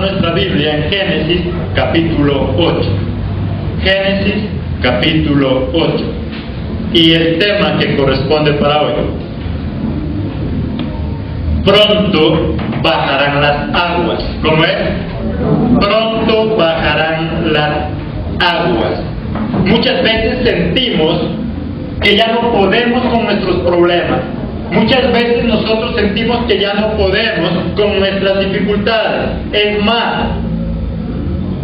nuestra Biblia en Génesis capítulo 8. Génesis capítulo 8. Y el tema que corresponde para hoy: pronto bajarán las aguas. ¿Cómo es? Pronto bajarán las aguas. Muchas veces sentimos que ya no podemos con nuestros problemas. Muchas veces nosotros sentimos que ya no podemos con nuestras dificultades. Es más,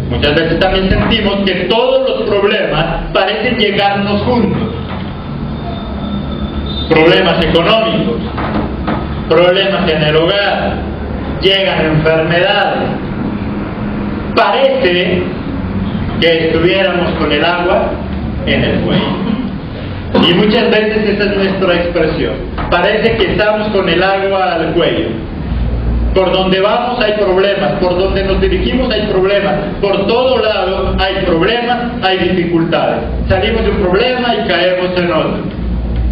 muchas veces también sentimos que todos los problemas parecen llegarnos juntos. Problemas económicos, problemas en el hogar, llegan enfermedades. Parece que estuviéramos con el agua en el cuello. Y muchas veces esa es nuestra expresión. Parece que estamos con el agua al cuello. Por donde vamos hay problemas, por donde nos dirigimos hay problemas, por todo lado hay problemas, hay dificultades. Salimos de un problema y caemos en otro.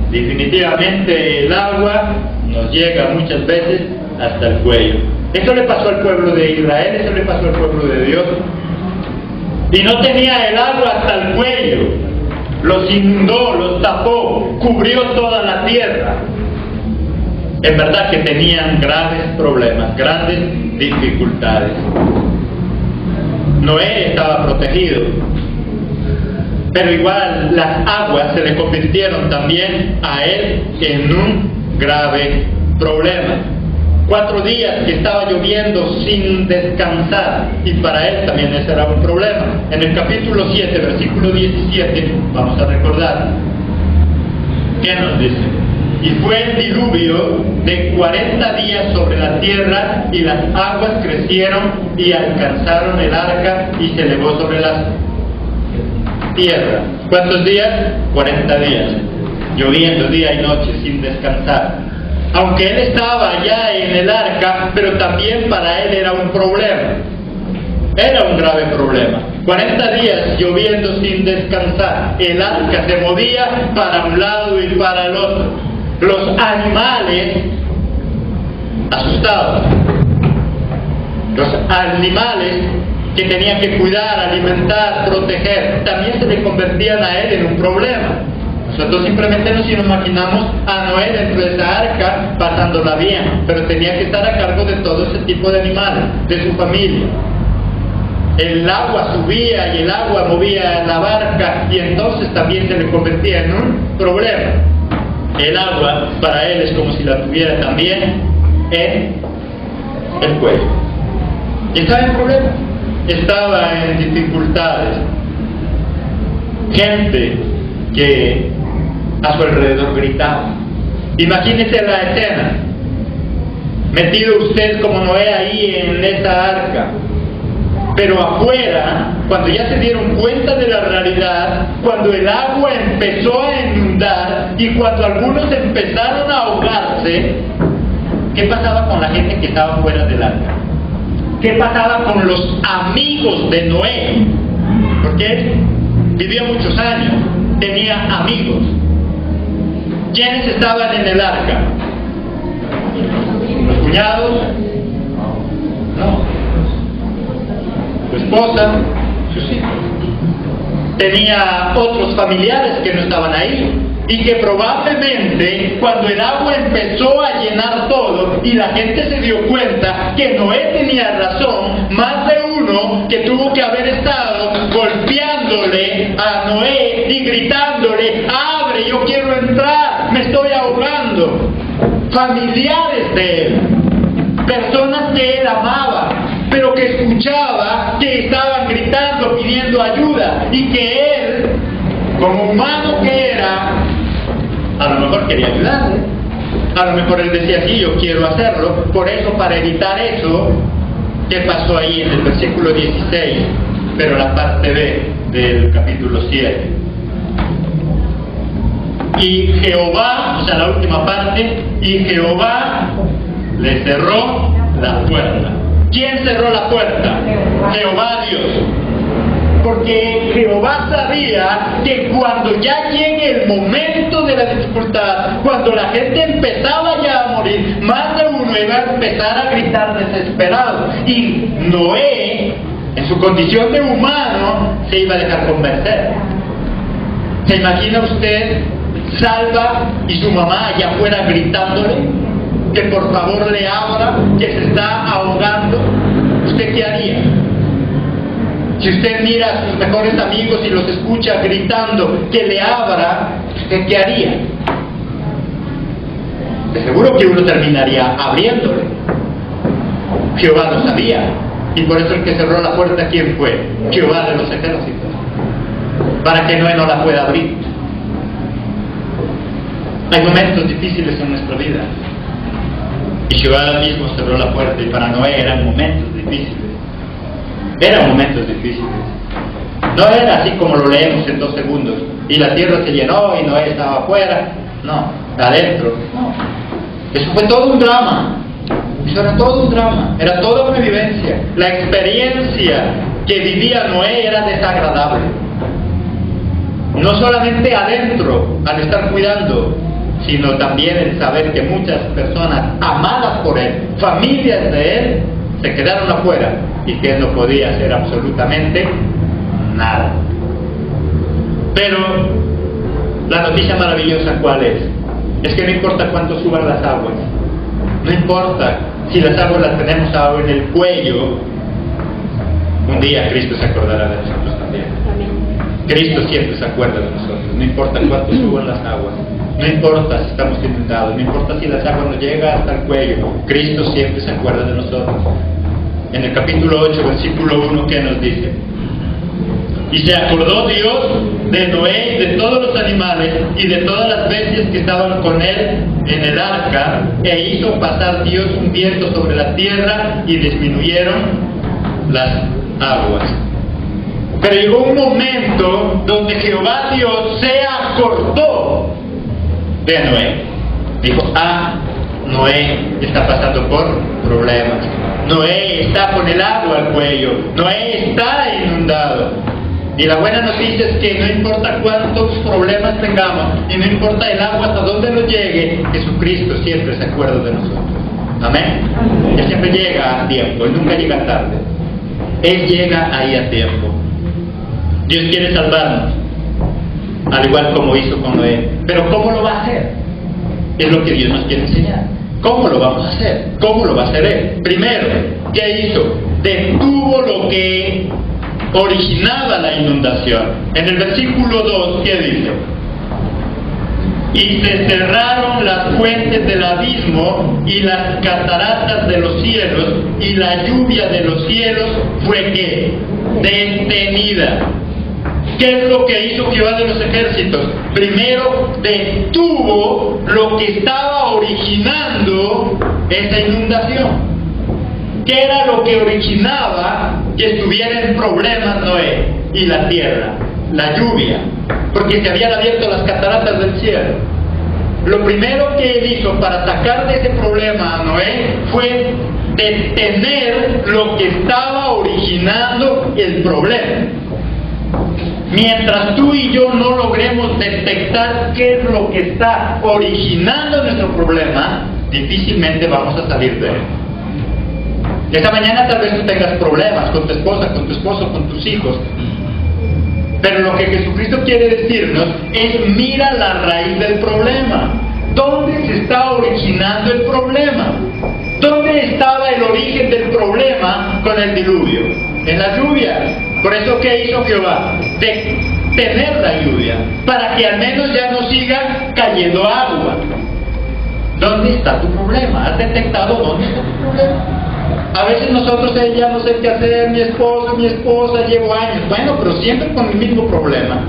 Definitivamente el agua nos llega muchas veces hasta el cuello. Eso le pasó al pueblo de Israel, eso le pasó al pueblo de Dios. Y no tenía el agua hasta el cuello. Los inundó, los tapó, cubrió toda la tierra. Es verdad que tenían graves problemas, grandes dificultades. Noé estaba protegido, pero igual las aguas se le convirtieron también a él en un grave problema. 4 días que estaba lloviendo sin descansar, y para él también ese era un problema. En el capítulo 7, versículo 17, vamos a recordar, ¿qué nos dice? Y fue el diluvio de 40 días sobre la tierra, y las aguas crecieron y alcanzaron el arca, y se elevó sobre la tierra. ¿Cuántos días? 40 días, lloviendo día y noche sin descansar. Aunque él estaba ya en el arca, pero también para él era un problema. Era un grave problema. 40 días lloviendo sin descansar. El arca se movía para un lado y para el otro. Los animales asustados. Los animales que tenían que cuidar, alimentar, proteger, también se le convertían a él en un problema. Nosotros simplemente nos imaginamos a Noé dentro de esa arca pasándola bien, pero tenía que estar a cargo de todo ese tipo de animales, de su familia. El agua subía y el agua movía la barca, y entonces también se le convertía en un problema. El agua para él es como si la tuviera también en el cuello. Y estaba en problemas, estaba en dificultades. Gente que a su alrededor gritaba. Imagínese la escena. Metido usted como Noé ahí en esa arca. Pero afuera, cuando ya se dieron cuenta de la realidad, cuando el agua empezó a inundar y cuando algunos empezaron a ahogarse, ¿qué pasaba con la gente que estaba fuera del arca? ¿Qué pasaba con los amigos de Noé? Porque él vivía muchos años, tenía amigos. ¿Quiénes estaban en el arca? ¿Los cuñados? No. Su esposa, sus hijos. Tenía otros familiares que no estaban ahí, y que probablemente cuando el agua empezó a llenar todo y la gente se dio cuenta que Noé tenía razón, más de uno que tuvo que haber estado golpeándole a Noé y gritándole: ¡abre, yo quiero entrar, me estoy ahogando! Familiares de él, personas que él amaba, pero que escuchaba que estaban gritando, pidiendo ayuda, y que él, como humano que era, a lo mejor quería ayudarle. A lo mejor él decía: sí, yo quiero hacerlo. Por eso, para evitar eso, ¿qué pasó ahí en el versículo 16? Pero la parte B del capítulo 7. Y Jehová, o sea, la última parte, y Jehová le cerró la puerta. ¿Quién cerró la puerta? Jehová Dios. Porque Jehová sabía que cuando ya llegue el momento de la dificultad, cuando la gente empezaba ya a morir, más de uno Noé va a empezar a gritar desesperado. Y Noé, en su condición de humano, se iba a dejar convencer. ¿Se imagina usted Salva y su mamá allá afuera gritándole que por favor le abra, que se está ahogando? ¿Usted qué haría? Si usted mira a sus mejores amigos y los escucha gritando que le abra, ¿usted qué haría? De seguro que uno terminaría abriéndole. Jehová lo sabía, y por eso el que cerró la puerta, ¿quién fue? Jehová de los ejércitos, para que Noé no la pueda abrir. Hay momentos difíciles en nuestra vida, y Jehová mismo cerró la puerta, y para Noé eran momentos difíciles. Eran momentos difíciles. No era así como lo leemos en 2 segundos, y la tierra se llenó y Noé estaba afuera. No, adentro. No. Eso fue todo un drama. Eso era todo un drama. Era toda una vivencia. La experiencia que vivía Noé era desagradable. No solamente adentro, al estar cuidando, sino también el saber que muchas personas amadas por él, familias de él, se quedaron afuera y que él no podía hacer absolutamente nada. Pero la noticia maravillosa, ¿cuál es? Es que no importa cuánto suban las aguas, no importa si las aguas las tenemos ahora en el cuello, un día Cristo se acordará de nosotros también. Cristo siempre se acuerda de nosotros, no importa cuánto suban las aguas, no importa si estamos inundados, no importa si las aguas nos llegan hasta el cuello, Cristo siempre se acuerda de nosotros. En el capítulo 8, versículo 1, ¿qué nos dice? Y se acordó Dios de Noé y de todos los animales y de todas las bestias que estaban con él en el arca, e hizo pasar Dios un viento sobre la tierra y disminuyeron las aguas. Pero llegó un momento donde Jehová Dios se acordó de Noé. Dijo, Noé está pasando por problemas. Noé está con el agua al cuello. Noé está inundado. Y la buena noticia es que no importa cuántos problemas tengamos y no importa el agua hasta dónde nos llegue, Jesucristo siempre se acuerda de nosotros. Amén. Él siempre llega a tiempo, Él nunca llega tarde. Él llega ahí a tiempo. Dios quiere salvarnos, al igual como hizo con Noé. Pero ¿cómo lo va a hacer? Es lo que Dios nos quiere enseñar. ¿Cómo lo vamos a hacer? ¿Cómo lo va a hacer Él? Primero, ¿qué hizo? Detuvo lo que originaba la inundación. En el versículo 2, ¿qué dice? Y se cerraron las fuentes del abismo y las cataratas de los cielos, y la lluvia de los cielos fue ¿qué? Detenida. ¿Qué es lo que hizo Jehová de los ejércitos? Primero detuvo lo que estaba originando esa inundación. ¿Qué era lo que originaba que estuviera en problemas Noé y la tierra? La lluvia, porque se habían abierto las cataratas del cielo. Lo primero que él hizo para sacar de ese problema a Noé fue detener lo que estaba originando el problema. Mientras tú y yo no logremos detectar qué es lo que está originando nuestro problema, difícilmente vamos a salir de él. Esta mañana tal vez tú tengas problemas con tu esposa, con tu esposo, con tus hijos. Pero lo que Jesucristo quiere decirnos es: mira la raíz del problema. ¿Dónde se está originando el problema? ¿Dónde estaba el origen del problema con el diluvio? En la lluvia. Por eso, ¿qué hizo Jehová? Detener la lluvia, para que al menos ya no siga cayendo agua. ¿Dónde está tu problema? ¿Has detectado dónde está tu problema? A veces nosotros ya no sé qué hacer, mi esposa, llevo años. Bueno, pero siempre con el mismo problema.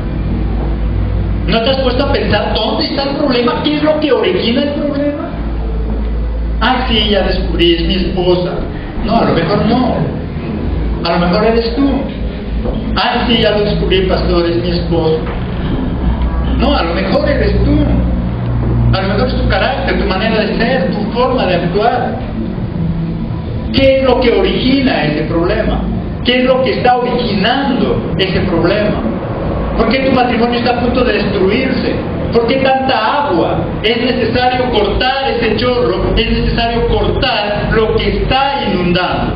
¿No te has puesto a pensar dónde está el problema? ¿Qué es lo que origina el problema? Sí, ya descubrí, es mi esposa. No, a lo mejor no. A lo mejor eres tú. Sí, ya lo descubrí, pastor, es mi esposo. No, a lo mejor eres tú. A lo mejor es tu carácter, tu manera de ser, tu forma de actuar. ¿Qué es lo que origina ese problema? ¿Qué es lo que está originando ese problema? ¿Por qué tu matrimonio está a punto de destruirse? ¿Por qué tanta agua? Es necesario cortar ese chorro, es necesario cortar lo que está inundando.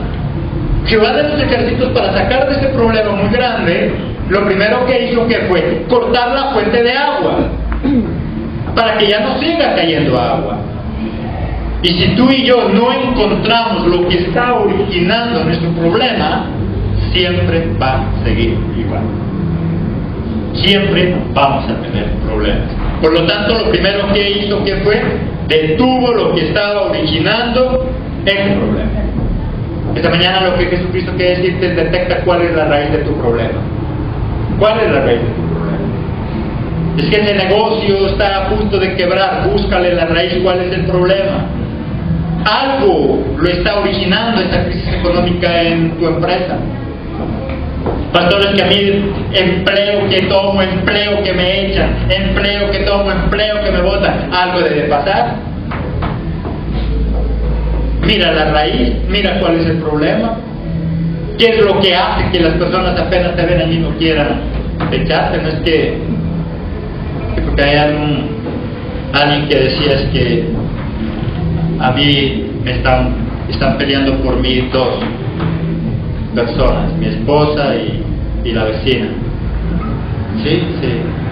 Jehová de los ejércitos, para sacar de ese problema muy grande, lo primero que hizo que fue cortar la fuente de agua, para que ya no siga cayendo agua. Y si tú y yo no encontramos lo que está originando nuestro problema, siempre va a seguir igual. Siempre vamos a tener problemas. Por lo tanto, lo primero que hizo que fue, detuvo lo que estaba originando ese problema. Esta mañana lo que Jesucristo quiere decirte es: detecta cuál es la raíz de tu problema. ¿Cuál es la raíz de tu problema? Es que ese negocio está a punto de quebrar. Búscale la raíz, cuál es el problema. Algo lo está originando esta crisis económica en tu empresa. Pastores, que a mí empleo que tomo, empleo que me echan, empleo que tomo, empleo que me botan. Algo debe pasar. Mira la raíz, mira cuál es el problema. ¿Qué es lo que hace que las personas apenas te ven allí no quieran echarte? No es que porque hay alguien que decía, es que a mí me están peleando por mí dos personas, mi esposa y la vecina. Sí,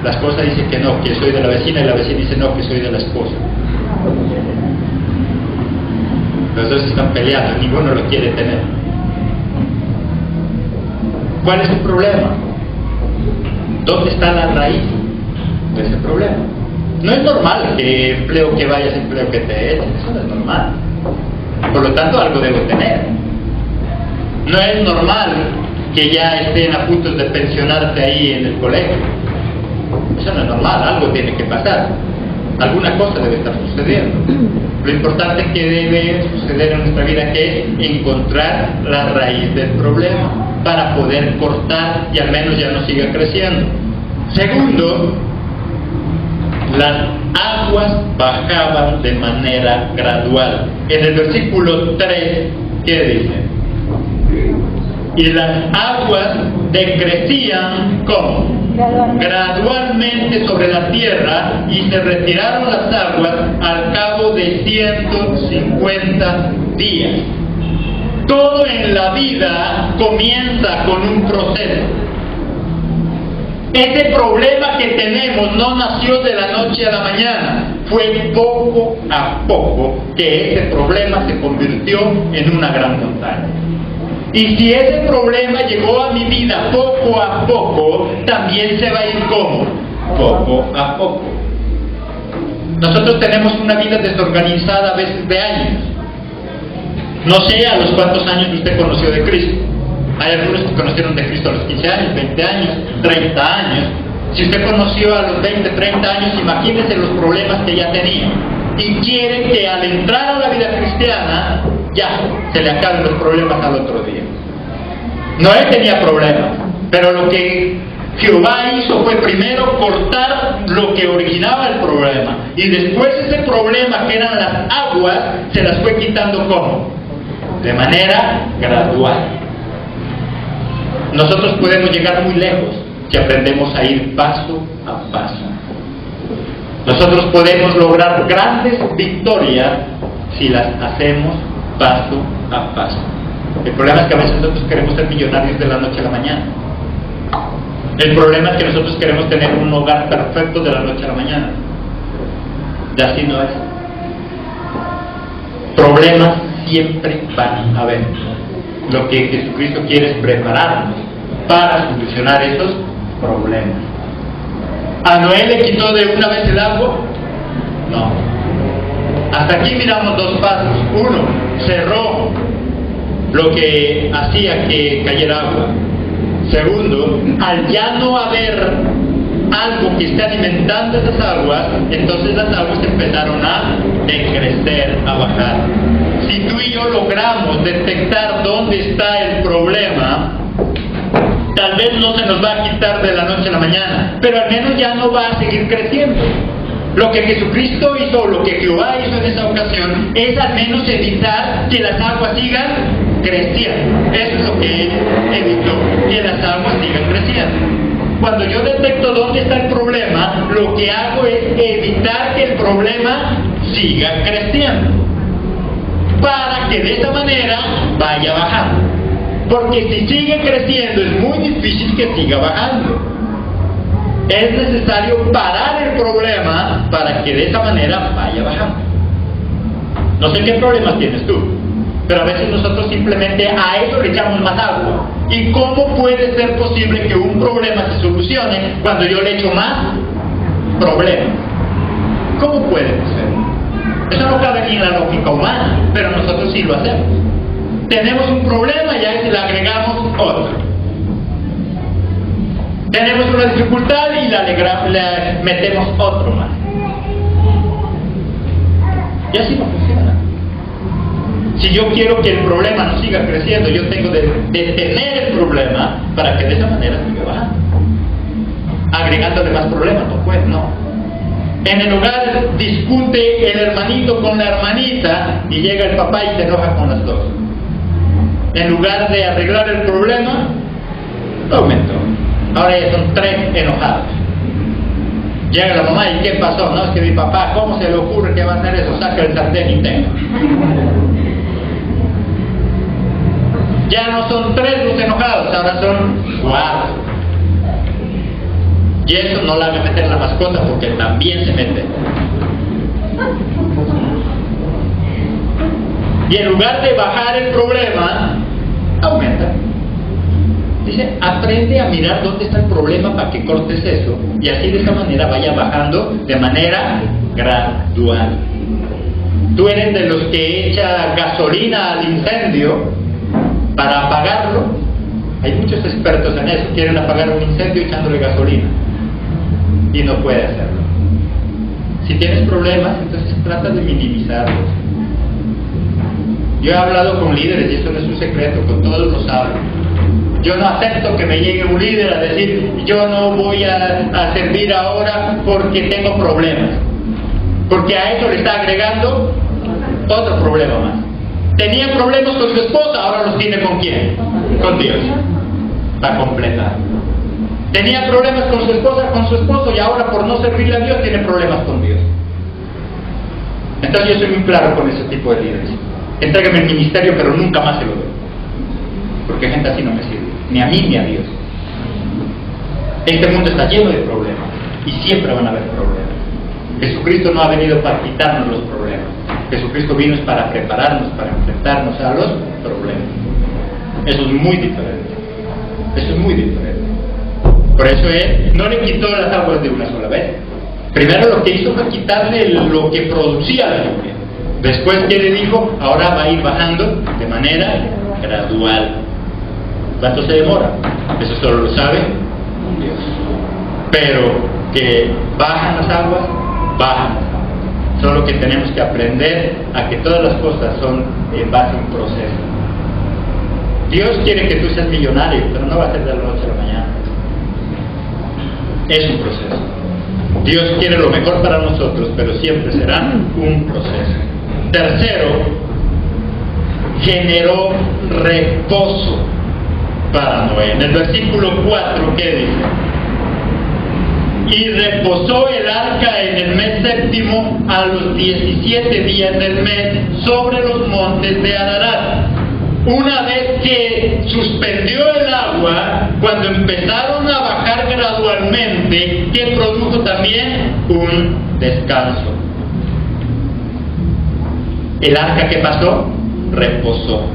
la esposa dice que no, que soy de la vecina, y la vecina dice no, que soy de la esposa. Los dos están peleando, ninguno lo quiere tener. ¿Cuál es el problema? ¿Dónde está la raíz de ese problema? No es normal que empleo que vayas, empleo que te echen, eso no es normal. Por lo tanto, algo debo tener. No es normal que ya estén a punto de pensionarte ahí en el colegio. Eso no es normal, algo tiene que pasar. Alguna cosa debe estar sucediendo. Lo importante que debe suceder en nuestra vida es encontrar la raíz del problema para poder cortar y al menos ya no siga creciendo. Segundo, las aguas bajaban de manera gradual. En el versículo 3, ¿qué dice? Y las aguas decrecían ¿cómo? Gradualmente sobre la tierra, y se retiraron las aguas al cabo de 150 días. Todo en la vida comienza con un proceso. Ese problema que tenemos no nació de la noche a la mañana. Fue poco a poco que ese problema se convirtió en una gran montaña. Y si ese problema llegó a mi vida poco a poco, también se va a ir ¿cómo? Poco a poco. Nosotros tenemos una vida desorganizada a veces de años. No sé a los cuántos años usted conoció de Cristo. Hay algunos que conocieron de Cristo a los 15 años, 20 años, 30 años. Si usted conoció a los 20, 30 años, imagínese los problemas que ya tenía. Y quiere que al entrar a la vida cristiana, ya se le acaben los problemas al otro día. Noé tenía problemas, pero lo que Jehová hizo fue primero cortar lo que originaba el problema, y después ese problema, que eran las aguas, se las fue quitando ¿cómo? De manera gradual. Nosotros podemos llegar muy lejos si aprendemos a ir paso a paso. Nosotros podemos lograr grandes victorias si las hacemos paso a paso. El problema es que a veces nosotros queremos ser millonarios de la noche a la mañana. El problema es que nosotros queremos tener un hogar perfecto de la noche a la mañana. Y así no es. Problemas siempre van a haber. Lo que Jesucristo quiere es prepararnos para solucionar esos problemas. ¿A Noé le quitó de una vez el agua? No. Hasta aquí miramos dos pasos. Uno, cerró lo que hacía que cayera agua. Segundo, al ya no haber algo que esté alimentando esas aguas, entonces las aguas empezaron a decrecer, a bajar. Si tú y yo logramos detectar dónde está el problema, tal vez no se nos va a quitar de la noche a la mañana, pero al menos ya no va a seguir creciendo. Lo que Jesucristo hizo, lo que Jehová hizo en esa ocasión, es al menos evitar que las aguas sigan creciendo. Eso es lo que Él evitó, que las aguas sigan creciendo. Cuando yo detecto dónde está el problema, lo que hago es evitar que el problema siga creciendo, para que de esa manera vaya bajando. Porque si sigue creciendo es muy difícil que siga bajando. Es necesario parar el problema para que de esa manera vaya bajando. No sé qué problemas tienes tú, pero a veces nosotros simplemente a eso le echamos más agua. ¿Y cómo puede ser posible que un problema se solucione cuando yo le echo más problemas? ¿Cómo puede ser? Eso no cabe ni en la lógica humana, pero nosotros sí lo hacemos. Tenemos un problema y a ese le agregamos otro. Tenemos una dificultad y le metemos otro más. Y así no funciona. Si yo quiero que el problema no siga creciendo, yo tengo de detener el problema para que de esa manera siga bajando. Agregándole más problemas, no pues, no. En el hogar discute el hermanito con la hermanita y llega el papá y se enoja con las dos. En lugar de arreglar el problema, aumentó. Ahora ya son 3 enojados. Llega la mamá y ¿qué pasó? No, es que mi papá, ¿cómo se le ocurre que va a hacer eso? Saca el sartén y tenga. Ya no son 3 los enojados, ahora son 4. Y eso no la haga meter la mascota porque también se mete. Y en lugar de bajar el problema, aumenta. Dice, aprende a mirar dónde está el problema para que cortes eso y así de esa manera vaya bajando de manera gradual. Tú eres de los que echa gasolina al incendio para apagarlo. Hay muchos expertos en eso, quieren apagar un incendio echándole gasolina y no puede hacerlo. Si tienes problemas, entonces trata de minimizarlos. Yo he hablado con líderes y esto no es un secreto, con todos lo saben. Yo no acepto que me llegue un líder a decir yo no voy a servir ahora porque tengo problemas, porque a eso le está agregando otro problema más. Tenía problemas con su esposa, ahora los tiene ¿con quién? Con Dios, para completar. Tenía problemas con su esposa, con su esposo, y ahora por no servirle a Dios tiene problemas con Dios. Entonces yo soy muy claro con ese tipo de líderes. Entrégame el ministerio, pero nunca más se lo doy, porque gente así no me sirve, ni a mí ni a Dios. Este mundo está lleno de problemas y siempre van a haber problemas. Jesucristo no ha venido para quitarnos los problemas. Jesucristo vino es para prepararnos, para enfrentarnos a los problemas. Eso es muy diferente. Eso es muy diferente. Por eso Él no le quitó las aguas de una sola vez. Primero lo que hizo fue quitarle lo que producía la lluvia. Después, ¿qué le dijo? Ahora va a ir bajando de manera gradual. ¿Cuánto se demora? Eso solo lo sabe Dios. Pero que bajan las aguas, bajan. Solo que tenemos que aprender a que todas las cosas son en base a un proceso. Dios quiere que tú seas millonario, pero no va a ser de la noche a la mañana. Es un proceso. Dios quiere lo mejor para nosotros, pero siempre será un proceso. Tercero, generó reposo para Noé. En el versículo 4, ¿qué dice? Y reposó el arca en el mes séptimo a los 17 días del mes sobre los montes de Ararat. Una vez que suspendió el agua, cuando empezaron a bajar gradualmente, que produjo también un descanso. El arca, ¿qué pasó? Reposó.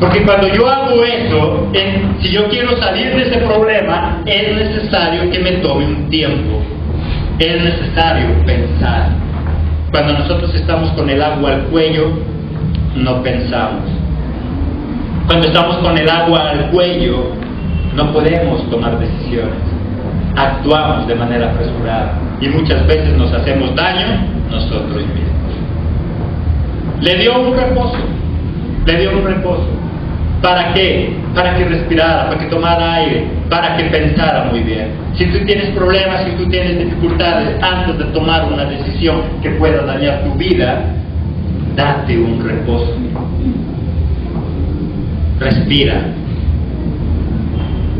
Porque cuando yo hago eso, si yo quiero salir de ese problema, es necesario que me tome un tiempo. Es necesario pensar. Cuando nosotros estamos con el agua al cuello, no pensamos. Cuando estamos con el agua al cuello, no podemos tomar decisiones. Actuamos de manera apresurada y muchas veces nos hacemos daño nosotros mismos. Le dio un reposo. Le dio un reposo. ¿Para qué? Para que respirara, para que tomara aire, para que pensara muy bien. Si tú tienes problemas, si tú tienes dificultades, antes de tomar una decisión que pueda dañar tu vida, date un reposo. Respira.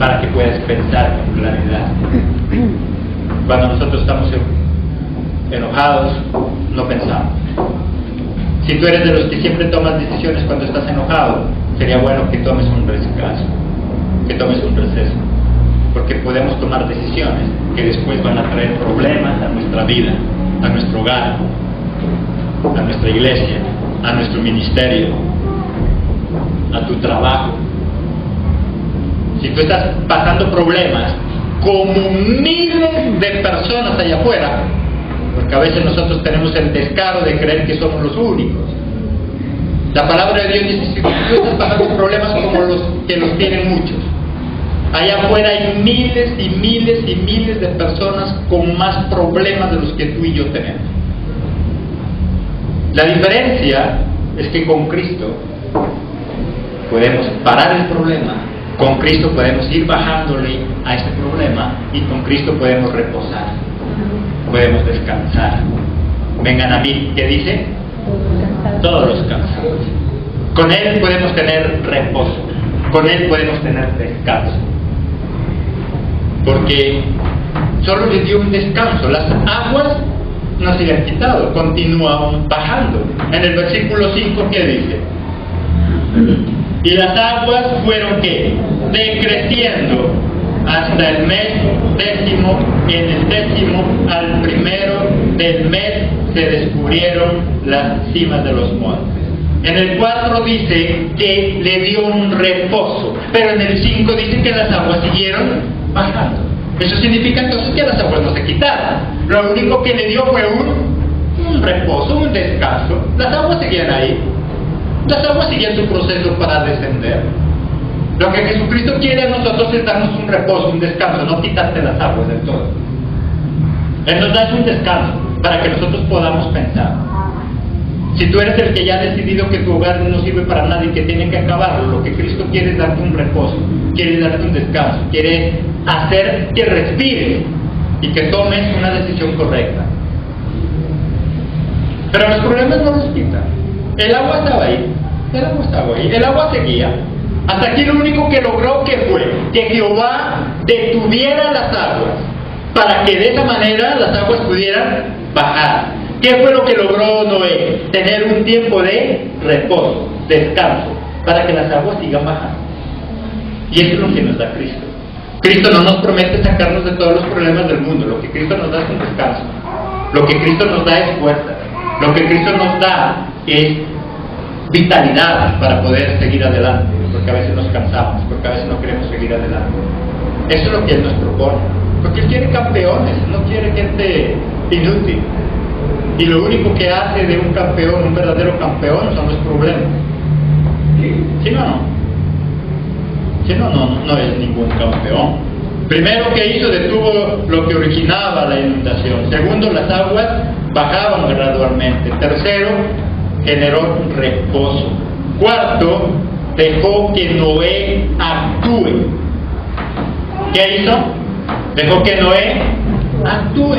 para que puedas pensar con claridad. Cuando nosotros estamos enojados, no pensamos. Si tú eres de los que siempre tomas decisiones cuando estás enojado, sería bueno que tomes un descanso, que tomes un receso, porque podemos tomar decisiones que después van a traer problemas a nuestra vida, a nuestro hogar, a nuestra iglesia, a nuestro ministerio, a tu trabajo. Si tú estás pasando problemas como miles de personas allá afuera, porque a veces nosotros tenemos el descaro de creer que somos los únicos. La palabra de Dios dice, si tú estás pasando problemas como los que los tienen muchos, allá afuera hay miles y miles y miles de personas con más problemas de los que tú y yo tenemos. La diferencia es que con Cristo podemos parar el problema, con Cristo podemos ir bajándole a este problema y con Cristo podemos reposar, podemos descansar. Vengan a mí, ¿qué dice? Todos los cansados. Con Él podemos tener reposo, con Él podemos tener descanso, porque solo le dio un descanso. Las aguas no se le han quitado, continúan bajando. En el versículo 5, ¿qué dice? Y las aguas fueron, ¿qué? Decreciendo hasta el mes décimo. En el décimo, al primero del mes, se descubrieron las cimas de los montes. En el 4 dice que le dio un reposo, pero en el 5 dice que las aguas siguieron bajando. Eso significa entonces que las aguas no se quitaron. Lo único que le dio fue un reposo, un descanso. Las aguas seguían ahí. Las aguas siguen su proceso para descender. Lo que Jesucristo quiere a nosotros es darnos un reposo, un descanso, no quitarte las aguas del todo. Él nos da un descanso para que nosotros podamos pensar. Si tú eres el que ya ha decidido que tu hogar no sirve para nada y que tiene que acabarlo, lo que Cristo quiere es darte un reposo, quiere darte un descanso, quiere hacer que respires y que tomes una decisión correcta. Pero los problemas no los quitan. El agua estaba ahí, el agua seguía. Hasta aquí lo único que logró que fue que Jehová detuviera las aguas, para que de esa manera las aguas pudieran bajar. ¿Qué fue lo que logró Noé? Tener un tiempo de reposo, descanso, para que las aguas sigan bajando. Y eso es lo que nos da Cristo. Cristo no nos promete sacarnos de todos los problemas del mundo. Lo que Cristo nos da es un descanso. Lo que Cristo nos da es fuerza. Lo que Cristo nos da es vitalidad para poder seguir adelante, porque a veces nos cansamos, porque a veces no queremos seguir adelante. Eso es lo que Él nos propone, porque Él quiere campeones, no quiere gente inútil. Y lo único que hace de un campeón, un verdadero campeón, son los problemas. ¿Sí o no? Si no, no es ningún campeón. Primero, que hizo? Detuvo lo que originaba la inundación. Segundo, las aguas bajaban gradualmente. Tercero, generó reposo. Cuarto, dejó que Noé actúe. ¿Qué hizo? Dejó que Noé actúe.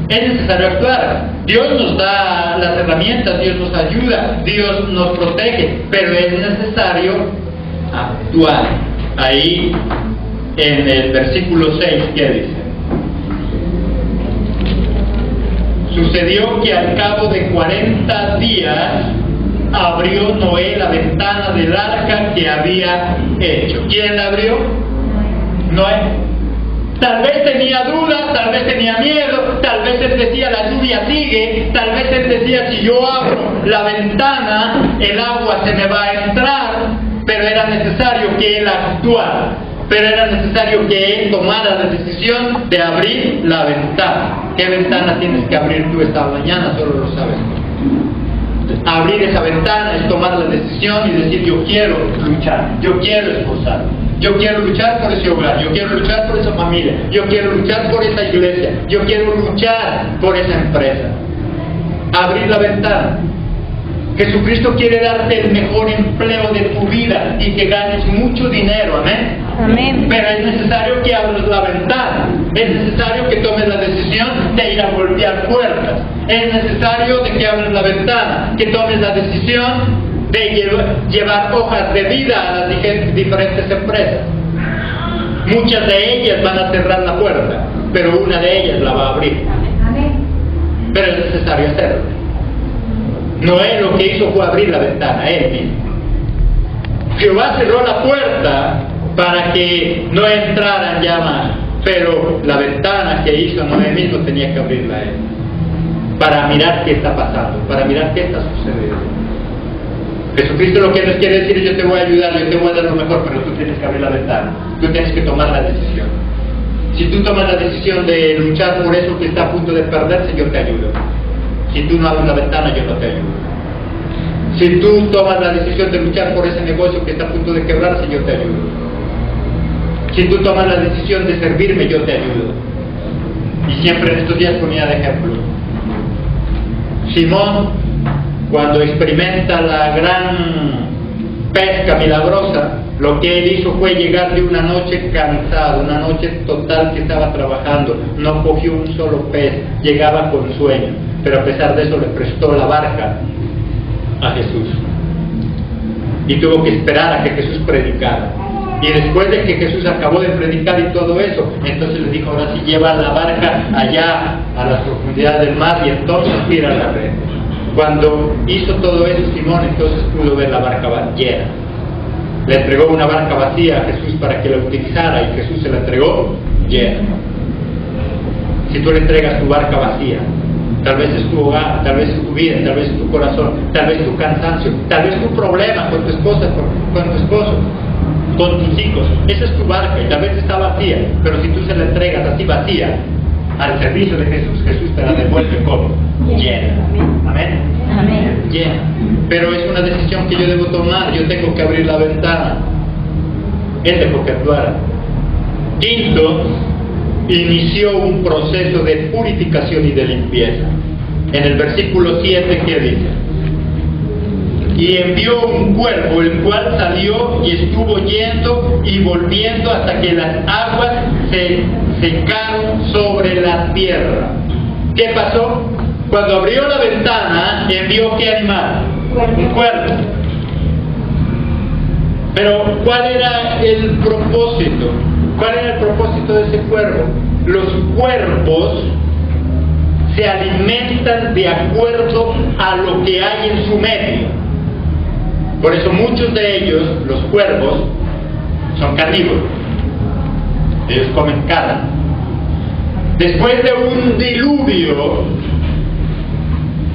Es necesario actuar. Dios nos da las herramientas, Dios nos ayuda, Dios nos protege, pero es necesario actuar. Ahí en el versículo 6, ¿qué dice? Sucedió que al cabo de 40 días abrió Noé la ventana del arca que había hecho. ¿Quién la abrió? Noé. Tal vez tenía dudas, tal vez tenía miedo, tal vez él decía la lluvia sigue, tal vez él decía si yo abro la ventana el agua se me va a entrar, pero era necesario que él actuara, pero era necesario que él tomara la decisión de abrir la ventana. ¿Qué ventana tienes que abrir tú esta mañana? Solo lo sabes tú. Abrir esa ventana es tomar la decisión y decir yo quiero luchar, yo quiero esforzarme. Yo quiero luchar por ese hogar, yo quiero luchar por esa familia, yo quiero luchar por esa iglesia, yo quiero luchar por esa empresa. Abrir la ventana. Jesucristo quiere darte el mejor empleo de tu vida y que ganes mucho dinero, amén. Amén. Pero es necesario que abras la ventana, es necesario que tomes la decisión de ir a golpear puertas, es necesario de que abras la ventana, que tomes la decisión de llevar hojas de vida a las diferentes empresas. Muchas de ellas van a cerrar la puerta, pero una de ellas la va a abrir. Pero es necesario hacerlo. Noé lo que hizo fue abrir la ventana, él mismo. Jehová cerró la puerta para que no entraran llamas, pero la ventana que hizo Noé mismo tenía que abrirla él, para mirar qué está pasando, para mirar qué está sucediendo. Jesucristo lo que nos quiere decir es: yo te voy a ayudar, yo te voy a dar lo mejor, pero tú tienes que abrir la ventana, tú tienes que tomar la decisión. Si tú tomas la decisión de luchar por eso que está a punto de perderse, yo te ayudo. Si tú no abres la ventana, yo no te ayudo. Si tú tomas la decisión de luchar por ese negocio que está a punto de quebrarse, yo te ayudo. Si tú tomas la decisión de servirme, yo te ayudo. Y siempre en estos días ponía de ejemplo Simón, cuando experimenta la gran pesca milagrosa, lo que él hizo fue llegar de una noche cansado, una noche total que estaba trabajando, no cogió un solo pez, llegaba con sueño, pero a pesar de eso le prestó la barca a Jesús y tuvo que esperar a que Jesús predicara. Y después de que Jesús acabó de predicar y todo eso, entonces le dijo: ahora sí, lleva la barca allá a las profundidades del mar, y entonces tira la red. Cuando hizo todo eso Simón, entonces pudo ver la barca llena. Le entregó una barca vacía a Jesús para que la utilizara, y Jesús se la entregó llena. Si tú le entregas tu barca vacía, tal vez es tu hogar, tal vez es tu vida, tal vez es tu corazón, tal vez tu cansancio, tal vez tu problema con tu esposa, con tu esposo, con tus hijos, esa es tu barca y tal vez está vacía, pero si tú se la entregas así vacía al servicio de Jesús, Jesús te la devuelve como llena. Amén. Amén. Llena. Pero es una decisión que yo debo tomar. Yo tengo que abrir la ventana. Él dejó que actuara. Quinto, inició un proceso de purificación y de limpieza. En el versículo 7, ¿qué dice? Y envió un cuervo, el cual salió y estuvo yendo y volviendo hasta que las aguas se secaron sobre la tierra. ¿Qué pasó? Cuando abrió la ventana, envió ¿qué animal? Un cuervo. Pero ¿cuál era el propósito? ¿Cuál era el propósito de ese cuervo? Los cuervos se alimentan de acuerdo a lo que hay en su medio. Por eso muchos de ellos, los cuervos, son carnívoros. Ellos comen carne. Después de un diluvio,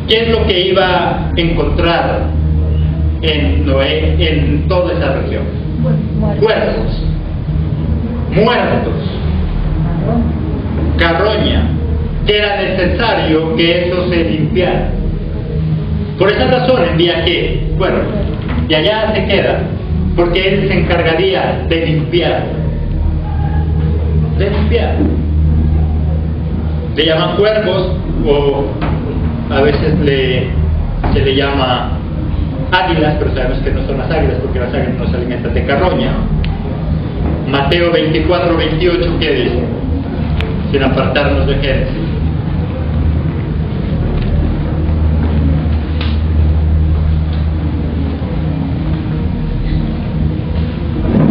¿qué es lo que iba a encontrar en Noé, en toda esa región? Cuervos, muertos, carroña, que era necesario que eso se limpiara. Por esa razón envía ¿qué? Cuervos. Y allá se queda, porque él se encargaría de limpiar. De limpiar. Le llaman cuervos, o a veces se le llama águilas, pero sabemos que no son las águilas, porque las águilas no se alimentan de carroña. Mateo 24, 28, ¿qué dice? Sin apartarnos de Génesis.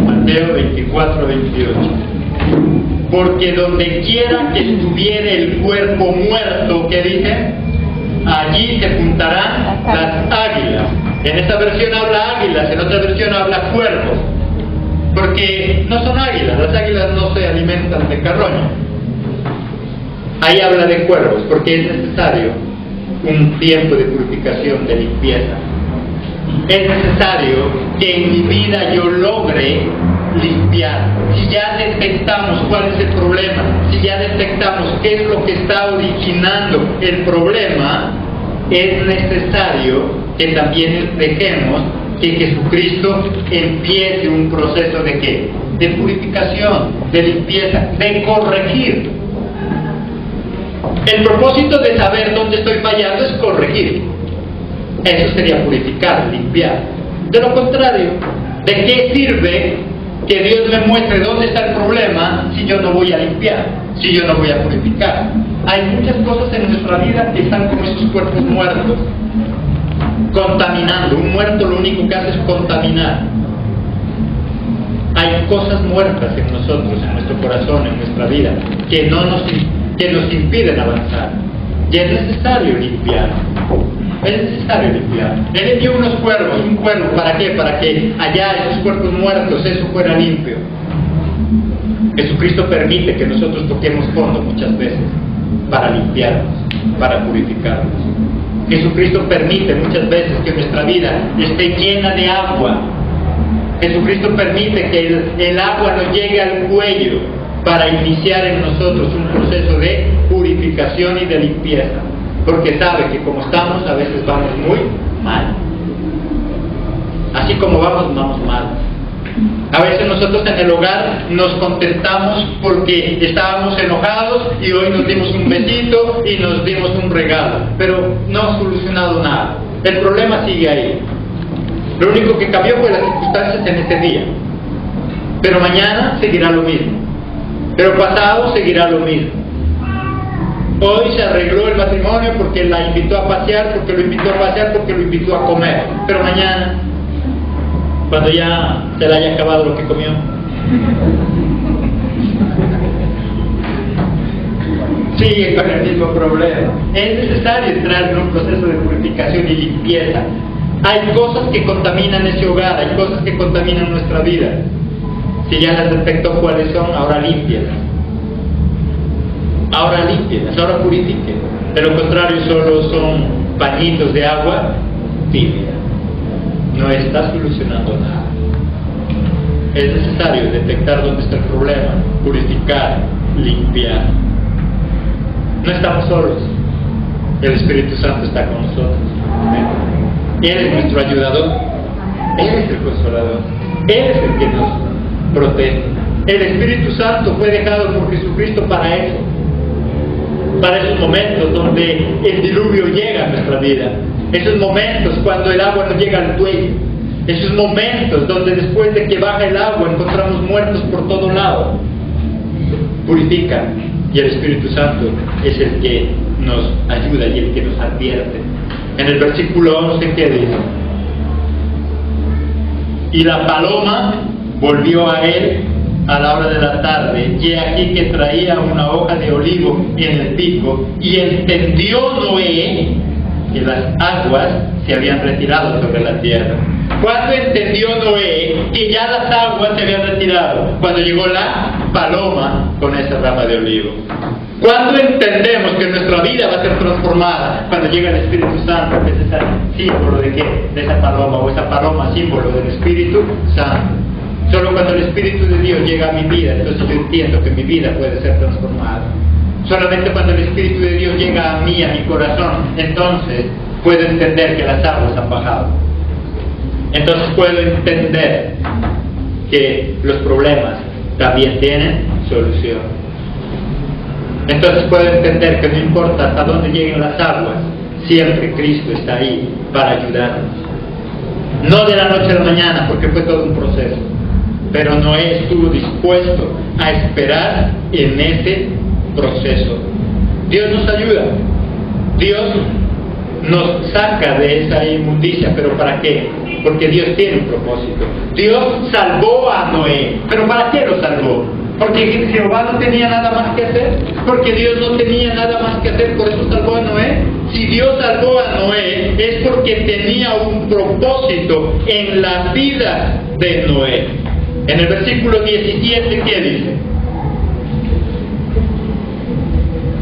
Mateo 24, 28. Porque donde quiera que estuviere el cuerpo muerto, ¿qué dice? Allí se juntarán las águilas. En esta versión habla águilas, en otra versión habla cuervos. Porque no son águilas, las águilas no se alimentan de carroña. Ahí habla de cuervos, porque es necesario un tiempo de purificación, de limpieza. Es necesario que en mi vida yo logre limpiar. Si ya detectamos cuál es el problema, si ya detectamos qué es lo que está originando el problema, es necesario que también dejemos que Jesucristo empiece un proceso de ¿qué? De purificación, de limpieza, de corregir. El propósito de saber dónde estoy fallando es corregir. Eso sería purificar, limpiar. De lo contrario, ¿de qué sirve que Dios me muestre dónde está el problema si yo no voy a limpiar, si yo no voy a purificar? Hay muchas cosas en nuestra vida que están como esos cuerpos muertos, contaminando. Un muerto lo único que hace es contaminar. Hay cosas muertas en nosotros, en nuestro corazón, en nuestra vida, que nos impiden avanzar. Y es necesario limpiar. Es necesario limpiar. Él envió un cuervo, ¿para qué? Para que allá esos cuerpos muertos, eso fuera limpio. Jesucristo permite que nosotros toquemos fondo muchas veces para limpiarnos, para purificarnos. Jesucristo permite muchas veces que nuestra vida esté llena de agua. Jesucristo permite que el agua nos llegue al cuello para iniciar en nosotros un proceso de purificación y de limpieza, porque sabe que como estamos a veces vamos muy mal. Así como vamos mal. A veces nosotros en el hogar nos contentamos porque estábamos enojados y hoy nos dimos un besito y nos dimos un regalo, pero no ha solucionado nada. El problema sigue ahí. Lo único que cambió fue las circunstancias en ese día, pero mañana seguirá lo mismo, pero pasado seguirá lo mismo. Hoy se arregló el matrimonio porque la invitó a pasear, porque lo invitó a pasear, porque lo invitó a comer, pero mañana, cuando ya se le haya acabado lo que comió, sigue con el mismo problema. Es necesario entrar en un proceso de purificación y limpieza. Hay cosas que contaminan ese hogar, hay cosas que contaminan nuestra vida. Si ya las detectó cuáles son, ahora límpialas. Ahora límpialas, ahora purifiquen. De lo contrario, solo son pañitos de agua tibia. No está solucionando nada. Es necesario detectar dónde está el problema, purificar, limpiar. No estamos solos. El Espíritu Santo está con nosotros. Él es nuestro ayudador. Él es el consolador. Él es el que nos protege. El Espíritu Santo fue dejado por Jesucristo para eso. Para esos momentos donde el diluvio llega a nuestra vida. Esos momentos cuando el agua nos llega al cuello. Esos momentos donde después de que baja el agua encontramos muertos por todo lado. Purifica. Y el Espíritu Santo es el que nos ayuda y el que nos advierte. En el versículo 11, ¿qué dice? Y la paloma volvió a él a la hora de la tarde, y he aquí que traía una hoja de olivo en el pico, y entendió Noé que las aguas se habían retirado sobre la tierra. ¿Cuándo entendió Noé que ya las aguas se habían retirado? Cuando llegó la paloma con esa rama de olivo. ¿Cuándo entendemos que nuestra vida va a ser transformada? Cuando llega el Espíritu Santo, que es ese símbolo de qué? De esa paloma, o esa paloma símbolo del Espíritu Santo. Solo cuando el Espíritu de Dios llega a mi vida, entonces yo entiendo que mi vida puede ser transformada. Solamente cuando el Espíritu de Dios llega a mí, a mi corazón, entonces puedo entender que las aguas han bajado. Entonces puedo entender que los problemas también tienen solución. Entonces puedo entender que no importa hasta dónde lleguen las aguas, siempre Cristo está ahí para ayudarnos. No de la noche a la mañana, porque fue todo un proceso, pero Noé estuvo dispuesto a esperar en ese proceso. Dios nos ayuda, Dios nos saca de esa inmundicia, pero ¿para qué? Porque Dios tiene un propósito. Dios salvó a Noé, pero ¿para qué lo salvó? Porque Jehová no tenía nada más que hacer, porque Dios no tenía nada más que hacer, por eso salvó a Noé. Si Dios salvó a Noé es porque tenía un propósito en la vida de Noé. En el versículo 17, ¿qué dice?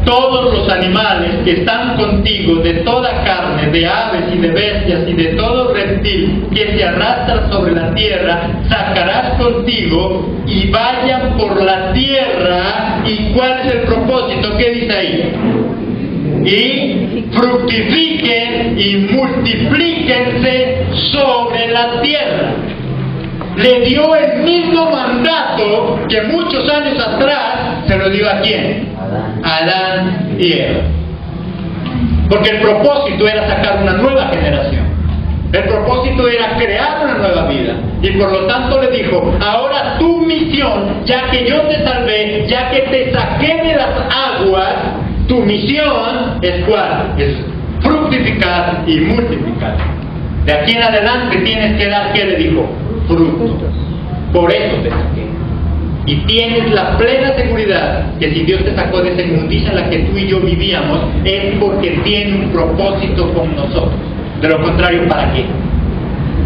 Todos los animales que están contigo, de toda carne, de aves y de bestias y de todo reptil que se arrastra sobre la tierra, sacarás contigo y vayan por la tierra. ¿Y cuál es el propósito? ¿Qué dice ahí? Y fructifiquen y multiplíquense sobre la tierra. Le dio el mismo mandato que muchos años atrás se lo dio a quién? A Adán y Eva. Porque el propósito era sacar una nueva generación. El propósito era crear una nueva vida. Y por lo tanto le dijo, ahora tu misión, ya que yo te salvé, ya que te saqué de las aguas, tu misión es ¿cuál? Es fructificar y multiplicar. De aquí en adelante tienes que dar, ¿qué le dijo? Frutos. por eso te saqué. Y tienes la plena seguridad que si Dios te sacó de esa inmundicia en la que tú y yo vivíamos, es porque tiene un propósito con nosotros. De lo contrario, ¿para qué?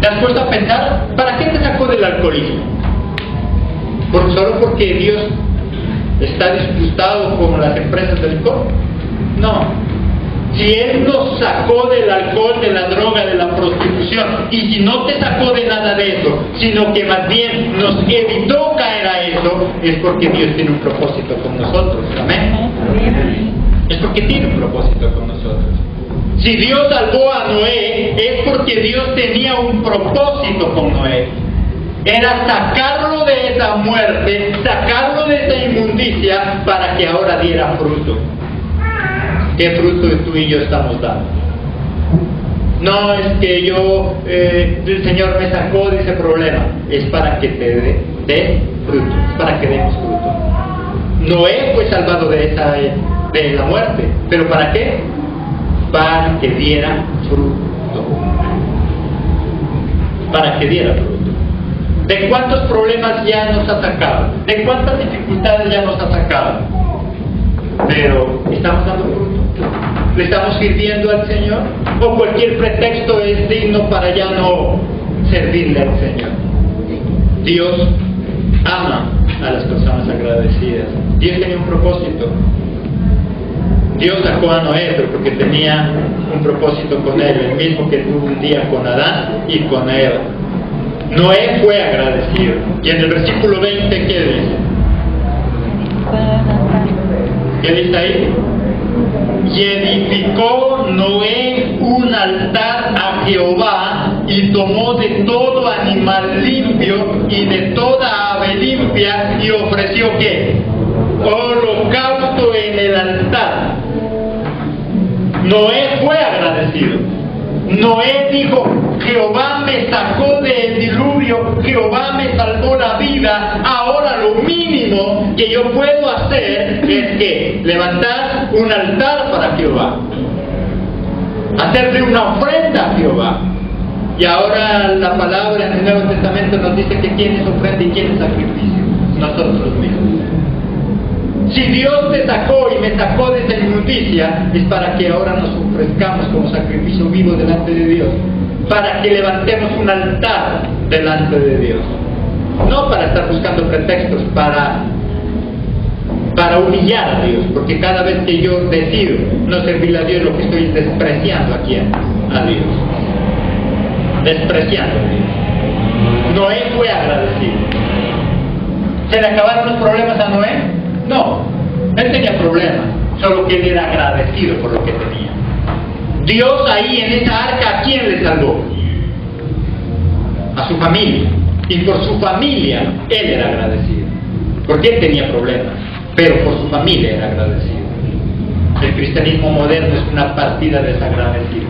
¿Te has puesto a pensar? ¿Para qué te sacó del alcoholismo? ¿Solo porque Dios está disgustado con las empresas del licor? No. Si Él nos sacó del alcohol, de la droga, de la prostitución, y si no te sacó de nada de eso, sino que más bien nos evitó caer a eso, es porque Dios tiene un propósito con nosotros. Amén. Es porque tiene un propósito con nosotros. Si Dios salvó a Noé, es porque Dios tenía un propósito con Noé. Era sacarlo de esa muerte, sacarlo de esa inmundicia, para que ahora diera fruto. ¿Qué fruto tú y yo estamos dando? No es que el Señor me sacó de ese problema. Es para que te dé fruto, es para que demos fruto. Noé fue salvado de la muerte, ¿pero para qué? Para que diera fruto. Para que diera fruto. ¿De cuántos problemas ya nos ha sacado? ¿De cuántas dificultades ya nos ha sacado? Pero ¿estamos dando fruto? ¿Le estamos sirviendo al Señor? ¿O cualquier pretexto es digno para ya no servirle al Señor? Dios ama a las personas agradecidas. Dios tenía un propósito. Dios sacó a Noé, pero porque tenía un propósito con él, el mismo que tuvo un día con Adán y con Eva. Noé fue agradecido. Y en el versículo 20, ¿qué dice? ¿Qué dice ahí? Y edificó Noé un altar a Jehová, y tomó de todo animal limpio y de toda ave limpia, y ofreció ¿qué? Holocausto en el altar. Noé fue agradecido. Noé dijo: Jehová me sacó del diluvio, Jehová me salvó la vida, ahora lo mínimo que yo puedo hacer es que levantar un altar para Jehová, hacerle una ofrenda a Jehová. Y ahora la palabra en el Nuevo Testamento nos dice que quién es ofrenda y quién es sacrificio. Nosotros mismos. Si Dios te sacó y me sacó de esa inmundicia, es para que ahora nos ofrezcamos como sacrificio vivo delante de Dios, para que levantemos un altar delante de Dios, no para estar buscando pretextos para humillar a Dios, porque cada vez que yo decido no servirle a Dios, lo que estoy es despreciando a quién, a Dios, despreciando a Dios. Noé fue agradecido. ¿Se le acabaron los problemas a Noé? No, él tenía problemas, solo que él era agradecido por lo que tenía. Dios ahí en esa arca, ¿a quién le salvó? A su familia. Y por su familia él era agradecido, porque él tenía problemas, pero por su familia era agradecido. El cristianismo moderno es una partida desagradecida.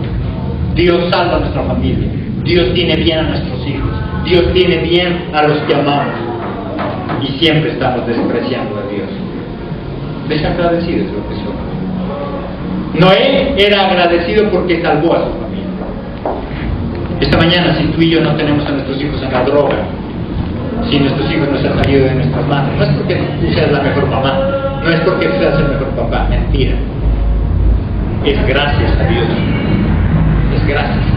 Dios salva a nuestra familia, Dios tiene bien a nuestros hijos, Dios tiene bien a los que amamos, y siempre estamos despreciando a Dios. Desagradecidos es lo que somos. Noé era agradecido porque salvó a su familia. Esta mañana, si tú y yo no tenemos a nuestros hijos en la droga, si nuestros hijos no se han salido de nuestras manos, no es porque tú seas la mejor mamá, no es porque tú seas el mejor papá, mentira. Es gracias a Dios. Es gracias a Dios.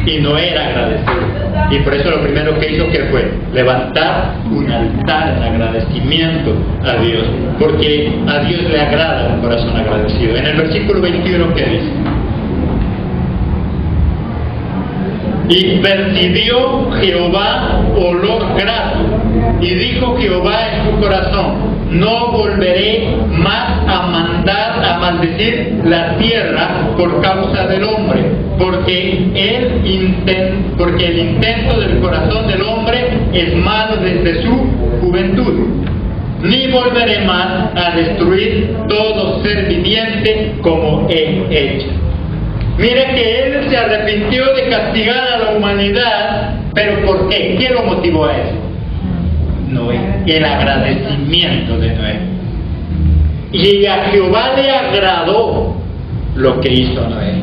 Y Noé era agradecido. Y por eso lo primero que hizo que fue levantar un altar en agradecimiento a Dios, porque a Dios le agrada un corazón agradecido. En el versículo 21, ¿qué dice? Y percibió Jehová olor grato, y dijo Jehová en su corazón: no volveré más a maldecir la tierra por causa del hombre, porque el intento del corazón del hombre es malo desde su juventud. Ni volveré más a destruir todo ser viviente como he hecho. Mire que él se arrepintió de castigar a la humanidad, pero ¿por qué? ¿Qué lo motivó a eso? Noé, el agradecimiento de Noé. Y a Jehová le agradó lo que hizo Noé,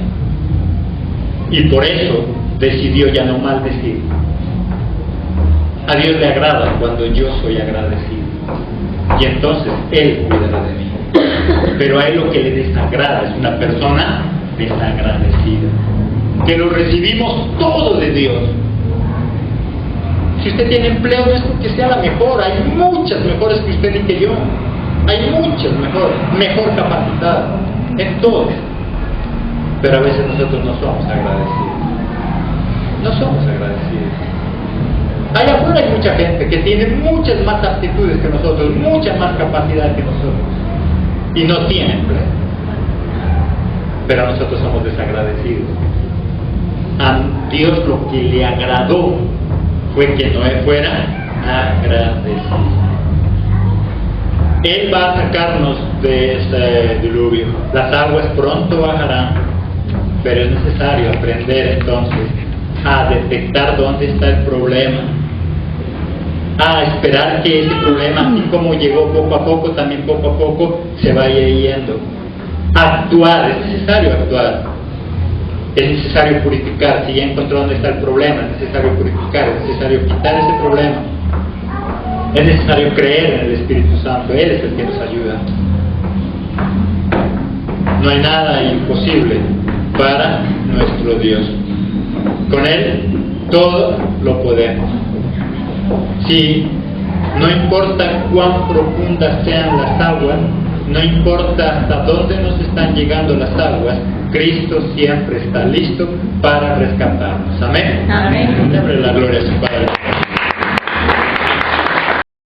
y por eso decidió ya no maldecir. A Dios le agrada cuando yo soy agradecido. Y entonces Él cuidará de mí. Pero a Él lo que le desagrada es una persona desagradecida. Que lo recibimos todo de Dios. Si usted tiene empleo, no es porque sea la mejor. Hay muchas mejores que usted y que yo. Hay muchas mejores, mejor capacitadas en todo. Pero a veces nosotros no somos agradecidos. No somos agradecidos. Allá afuera hay mucha gente que tiene muchas más aptitudes que nosotros, mucha más capacidad que nosotros, y no tiene empleo. Pero nosotros somos desagradecidos. A Dios lo que le agradó fue que Noé fuera agradecido. Él va a sacarnos de ese diluvio. Las aguas pronto bajarán, pero es necesario aprender entonces a detectar dónde está el problema, a esperar que ese problema, así como llegó poco a poco, también poco a poco se vaya yendo. Actuar, es necesario actuar. Es necesario purificar. Si ya encontró dónde está el problema, es necesario purificar, es necesario quitar ese problema. Es necesario creer en el Espíritu Santo. Él es el que nos ayuda. No hay nada imposible para nuestro Dios. Con Él todo lo podemos. Sí, no importa cuán profundas sean las aguas, no importa hasta dónde nos están llegando las aguas, Cristo siempre está listo para rescatarnos. Amén. Amén. Démosle la gloria a su Padre.